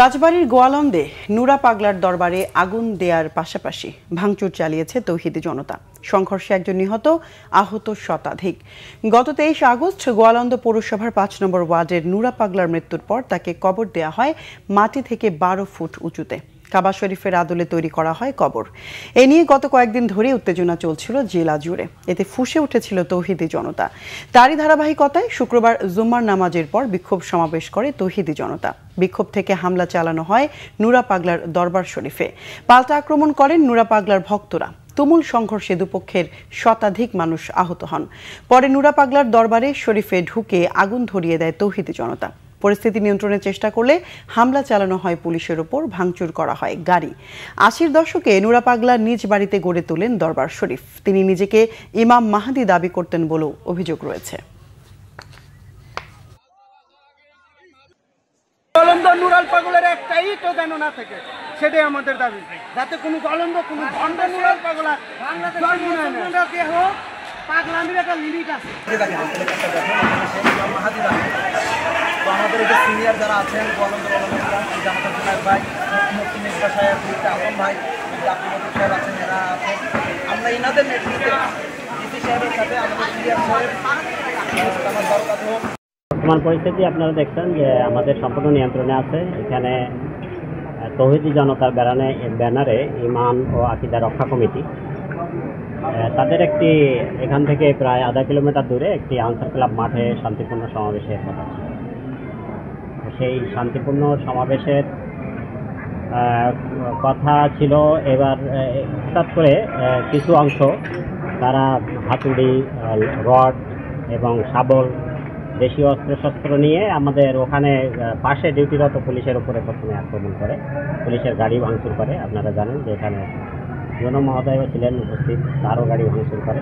রাজবাড়ীর গোয়ালন্দে নুরা পাগলার দরবারে আগুন দেয়ার পাশাপাশি ভাঙচুর চালিয়েছে তৌহিদি জনতা। সংঘর্ষে একজন নিহত, আহত শতাধিক। গত 23 আগস্ট গোয়ালন্দ পৌরসভার 5 নম্বর ওয়ার্ডের নুরা পাগলার মৃত্যুর পর তাকে কবর দেয়া হয় মাটি থেকে 12 ফুট উঁচুতে। কাবা শরীফের আদলে তৈরি করা হয় কবর। এ নিয়ে গত কয়েকদিন ধরে উত্তেজনা চলছিল জেলা জুড়ে। এতে ফুঁসে উঠেছিল তৌহিদি জনতা। তারই ধারাবাহিকতায় শুক্রবার জুম্মার নামাজের পর বিক্ষোভ সমাবেশ করে তৌহিদি জনতা। বিক্ষোভ থেকে হামলা চালানো হয় নুরা পাগলার দরবার শরীফে। পাল্টা আক্রমণ করেন নুরা পাগলার ভক্তরা। তুমুল সংঘর্ষে দুপক্ষের শতাধিক মানুষ আহত হন। পরে নুরা পাগলার দরবারে শরীফে ঢুকে আগুন ধরিয়ে দেয় তৌহিদি জনতা। পরিস্থিতি নিয়ন্ত্রণের চেষ্টা করলে হামলা চালানো হয় পুলিশের ওপর, ভাঙচুর করা হয় গাড়ি। 80-র দশকে নুরা পাগলা নিজ বাড়িতে গড়ে তোলেন দরবার শরীফ। তিনি নিজেকে ইমাম মাহদি দাবি করতেন বলেও অভিযোগ রয়েছে। গোয়ালন্দ নুরাল পাগলের একটাই তো যেন না থাকে, সেটাই আমাদের দাবি। যাতে কোনো গোয়ালন্দ কোনো ভণ্ড নুরাল পাগলা পাগলামির একটা লিমিট আছে। তো আমাদের এই যে সিনিয়র যারা আছেন গোয়ালন্দ জামাতের ভাই, মুফতি মির্জা সাহেব, আলম ভাই, আব্দুল সাহেব আছেন, এরা আছেন। আমরা ইনাদের নেতৃত্বে ডিসি সাহেবের সাথে আমাদের সিনিয়র সাহেব আমার দরকার হোক। বর্তমান পরিস্থিতি আপনারা দেখছেন যে আমাদের সম্পূর্ণ নিয়ন্ত্রণে আছে। এখানে তৌহিদি জনতার ব্যানারে ইমান ও আকিদা রক্ষা কমিটি তাদের একটি এখান থেকে প্রায় আধা কিলোমিটার দূরে একটি আনসার ক্লাব মাঠে শান্তিপূর্ণ সমাবেশের কথা ছিল। সেই শান্তিপূর্ণ সমাবেশের কথা ছিল। এবার হঠাৎ করে কিছু অংশ তারা হাতুড়ি, রড এবং শাবল, দেশীয় অস্ত্রশস্ত্র নিয়ে আমাদের ওখানে পাশে ডিউটিরত পুলিশের উপরে প্রথমে আক্রমণ করে, পুলিশের গাড়ি ভাঙচুর করে। আপনারা জানেন যে এখানে মহোদয়ও ছিলেন উপস্থিত, তারও গাড়ি ভাঙচুর করে।